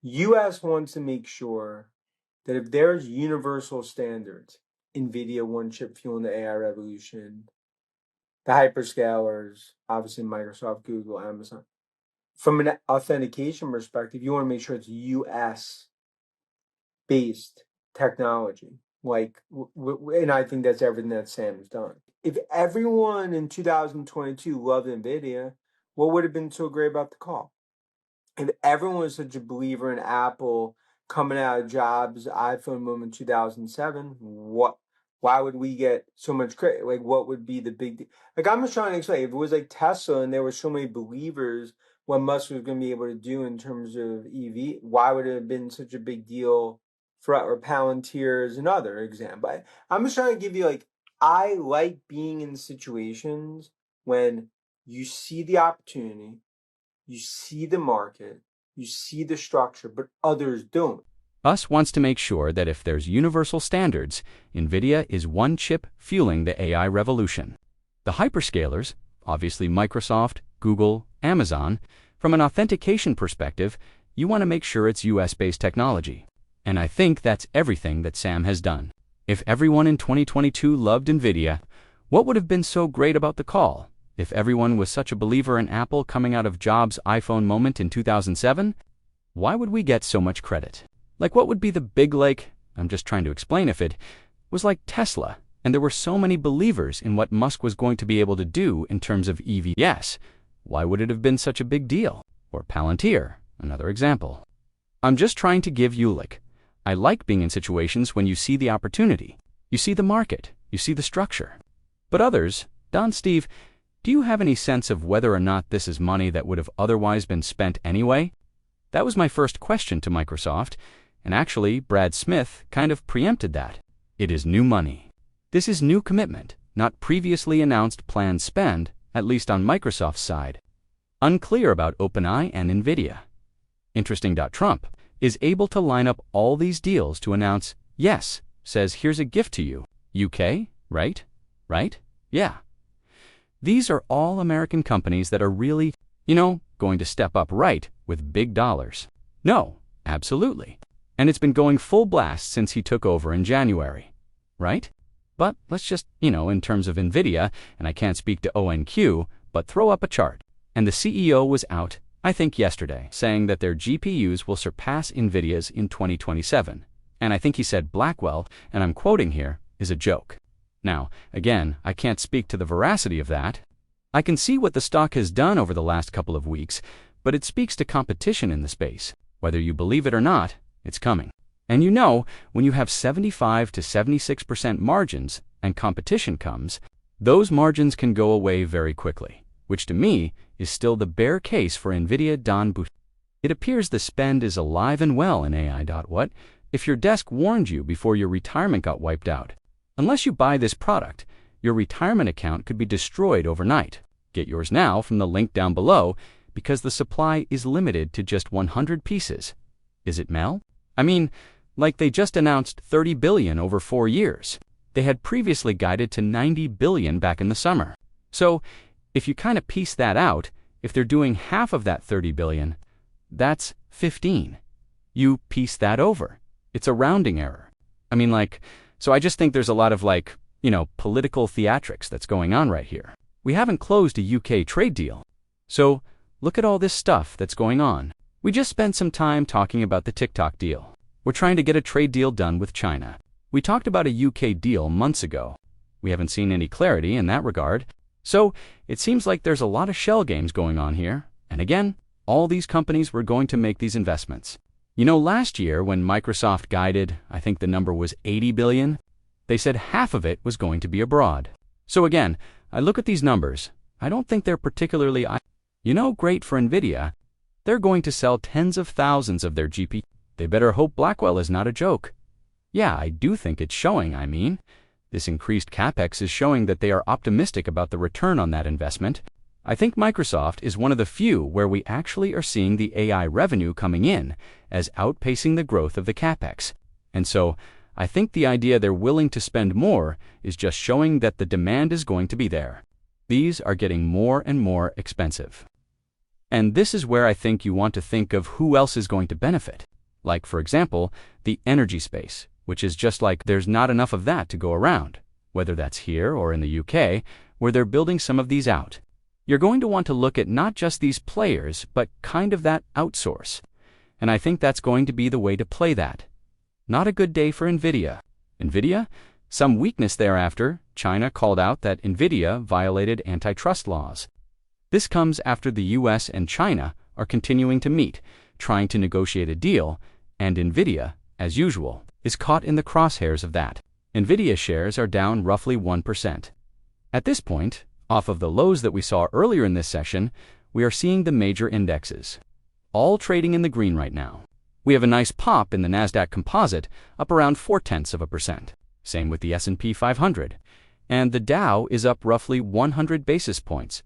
US wants to make sure that if there's universal standards, Nvidia, one chip fueling the AI revolution, the hyperscalers, obviously Microsoft, Google, Amazon. From an authentication perspective, you want to make sure it's US based technology. And I think that's everything that Sam's done. If everyone in 2022 loved Nvidia, what would have been so great about the call? If everyone was such a believer in Apple coming out of Jobs' iPhone moment 2007, why would we get so much credit? Like, what would be the big deal? Like, I'm just trying to explain. If it was like Tesla and there were so many believers what Musk was going to be able to do in terms of EV, why would it have been such a big deal for or Palantir is another example. I'm just trying to give you I like being in situations when you see the opportunity, you see the market, you see the structure, but others don't. Us wants to make sure that if there's universal standards, NVIDIA is one chip fueling the AI revolution. The hyperscalers, obviously Microsoft, Google, Amazon, from an authentication perspective, you want to make sure it's US-based technology. And I think that's everything that Sam has done. If everyone in 2022 loved NVIDIA, what would have been so great about the call? If everyone was such a believer in Apple coming out of Jobs' iPhone moment in 2007, why would we get so much credit? Like, what would be the big, I'm just trying to explain if it was like Tesla, and there were so many believers in what Musk was going to be able to do in terms of EVs, why would it have been such a big deal? Or Palantir, another example. I'm just trying to give you, I like being in situations when you see the opportunity, you see the market, you see the structure. But others, Don, Steve, do you have any sense of whether or not this is money that would have otherwise been spent anyway? That was my first question to Microsoft, and actually, Brad Smith kind of preempted that. It is new money. This is new commitment, not previously announced planned spend, at least on Microsoft's side. Unclear about OpenAI and Nvidia. Interesting. Trump is able to line up all these deals to announce, yes, says here's a gift to you. UK, right? Right? Yeah. These are all American companies that are really, going to step up right with big dollars. No, absolutely. And it's been going full blast since he took over in January. Right? But let's just, in terms of Nvidia, and I can't speak to ONQ, but throw up a chart. And the CEO was out, I think yesterday, saying that their GPUs will surpass Nvidia's in 2027. And I think he said Blackwell, and I'm quoting here, is a joke. Now, again, I can't speak to the veracity of that. I can see what the stock has done over the last couple of weeks, but it speaks to competition in the space. Whether you believe it or not, it's coming. And when you have 75 to 76% margins and competition comes, those margins can go away very quickly, which to me is still the bear case for Nvidia. It appears the spend is alive and well in AI. What if your desk warned you before your retirement got wiped out? Unless you buy this product, your retirement account could be destroyed overnight. Get yours now from the link down below because the supply is limited to just 100 pieces. Is it Mel? I mean, they just announced $30 billion over 4 years. They had previously guided to $90 billion back in the summer. So, if you kind of piece that out, if they're doing half of that $30 billion, that's 15. You piece that over. It's a rounding error. I mean, so I just think there's a lot of political theatrics that's going on right here. We haven't closed a UK trade deal. So, look at all this stuff that's going on. We just spent some time talking about the TikTok deal. We're trying to get a trade deal done with China. We talked about a UK deal months ago. We haven't seen any clarity in that regard. So, it seems like there's a lot of shell games going on here. And again, all these companies were going to make these investments. Last year when Microsoft guided, I think the number was $80 billion, they said half of it was going to be abroad. So again, I look at these numbers. I don't think they're particularly, great for Nvidia. They're going to sell tens of thousands of their GPUs. They better hope Blackwell is not a joke. Yeah, I do think it's showing, this increased capex is showing that they are optimistic about the return on that investment. I think Microsoft is one of the few where we actually are seeing the AI revenue coming in as outpacing the growth of the capex. And so, I think the idea they're willing to spend more is just showing that the demand is going to be there. These are getting more and more expensive. And this is where I think you want to think of who else is going to benefit. like, for example, the energy space, which is just like there's not enough of that to go around, whether that's here or in the UK, where they're building some of these out. You're going to want to look at not just these players, but kind of that outsource. And I think that's going to be the way to play that. Not a good day for Nvidia. Nvidia? Some weakness thereafter. China called out that Nvidia violated antitrust laws. This comes after the US and China are continuing to meet, trying to negotiate a deal, and Nvidia, as usual, is caught in the crosshairs of that. Nvidia shares are down roughly 1%. At this point, off of the lows that we saw earlier in this session, we are seeing the major indexes all trading in the green right now. We have a nice pop in the Nasdaq Composite, up around 0.4%. Same with the S&P 500. And the Dow is up roughly 100 basis points.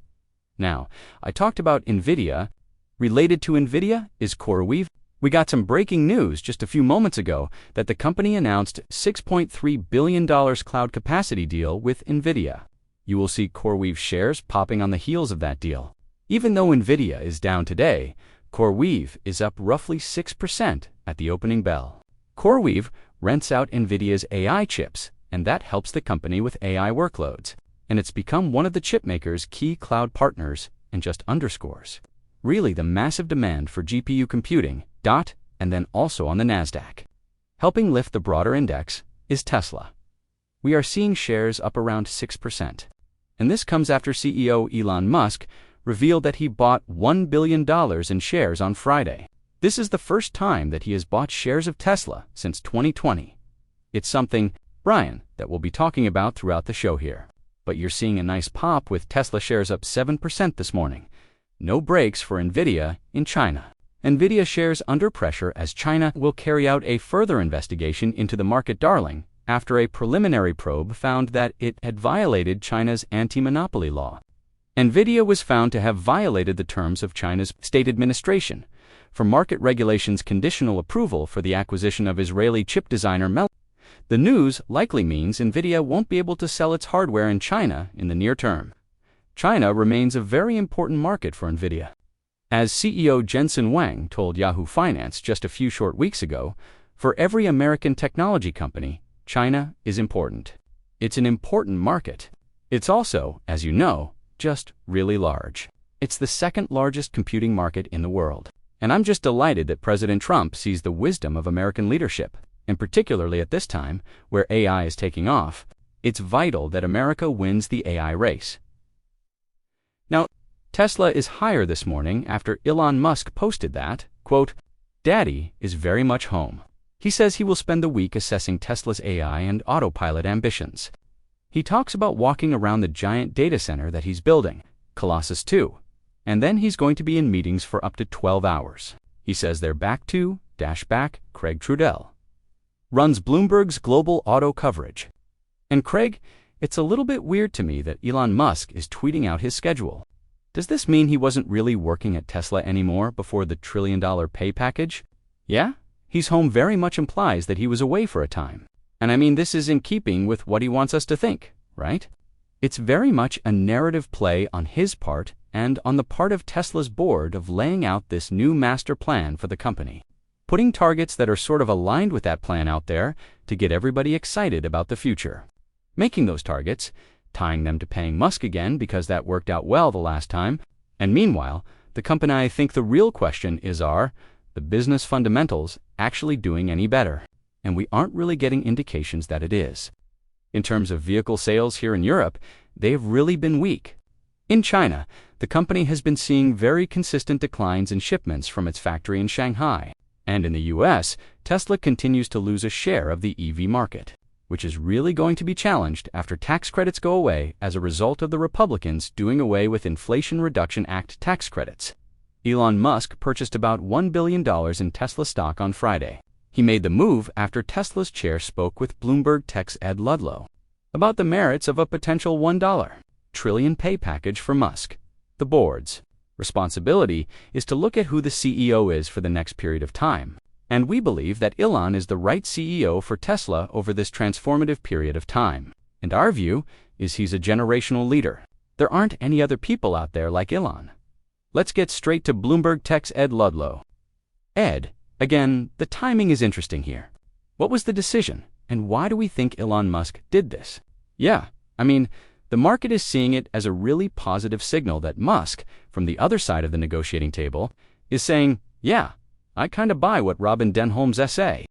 Now, I talked about Nvidia. Related to Nvidia is CoreWeave. We got some breaking news just a few moments ago that the company announced $6.3 billion cloud capacity deal with Nvidia. You will see CoreWeave shares popping on the heels of that deal. Even though Nvidia is down today, CoreWeave is up roughly 6% at the opening bell. CoreWeave rents out Nvidia's AI chips, and that helps the company with AI workloads. And it's become one of the chipmakers' key cloud partners and just underscores really the massive demand for GPU computing, and then also on the Nasdaq. Helping lift the broader index is Tesla. We are seeing shares up around 6%. And this comes after CEO Elon Musk revealed that he bought $1 billion in shares on Friday. This is the first time that he has bought shares of Tesla since 2020. It's something, Brian, that we'll be talking about throughout the show here. But you're seeing a nice pop with Tesla shares up 7% this morning. No breaks for Nvidia in China. Nvidia shares under pressure as China will carry out a further investigation into the market darling after a preliminary probe found that it had violated China's anti-monopoly law. Nvidia was found to have violated the terms of China's state administration for market regulations conditional approval for the acquisition of Israeli chip designer Mel. The news likely means Nvidia won't be able to sell its hardware in China in the near term. China remains a very important market for Nvidia. As CEO Jensen Huang told Yahoo Finance just a few short weeks ago, for every American technology company, China is important. It's an important market. It's also, as you know, just really large. It's the second largest computing market in the world. And I'm just delighted that President Trump sees the wisdom of American leadership, and particularly at this time, where AI is taking off. It's vital that America wins the AI race. Now, Tesla is higher this morning after Elon Musk posted that, quote, "Daddy is very much home." He says he will spend the week assessing Tesla's AI and autopilot ambitions. He talks about walking around the giant data center that he's building, Colossus 2, and then he's going to be in meetings for up to 12 hours. He says they're back Craig Trudell runs Bloomberg's global auto coverage. And Craig, it's a little bit weird to me that Elon Musk is tweeting out his schedule. Does this mean he wasn't really working at Tesla anymore before the $1 trillion pay package? Yeah? He's home very much implies that he was away for a time. And I mean, this is in keeping with what he wants us to think, right? It's very much a narrative play on his part and on the part of Tesla's board of laying out this new master plan for the company, putting targets that are sort of aligned with that plan out there to get everybody excited about the future. Making those targets, tying them to paying Musk again because that worked out well the last time, and meanwhile, the company, I think the real question is, are the business fundamentals actually doing any better? And we aren't really getting indications that it is. In terms of vehicle sales here in Europe, they've really been weak. In China, the company has been seeing very consistent declines in shipments from its factory in Shanghai. And in the US, Tesla continues to lose a share of the EV market, which is really going to be challenged after tax credits go away as a result of the Republicans doing away with Inflation Reduction Act tax credits. Elon Musk purchased about $1 billion in Tesla stock on Friday. He made the move after Tesla's chair spoke with Bloomberg Tech's Ed Ludlow about the merits of a potential $1 trillion pay package for Musk. The board's responsibility is to look at who the CEO is for the next period of time. And we believe that Elon is the right CEO for Tesla over this transformative period of time. And our view is he's a generational leader. There aren't any other people out there like Elon. Let's get straight to Bloomberg Tech's Ed Ludlow. Ed, Again, the timing is interesting here. What was the decision, and why do we think Elon Musk did this? Yeah, the market is seeing it as a really positive signal that Musk, from the other side of the negotiating table, is saying, yeah, I kind of buy what Robin Denholm's essay,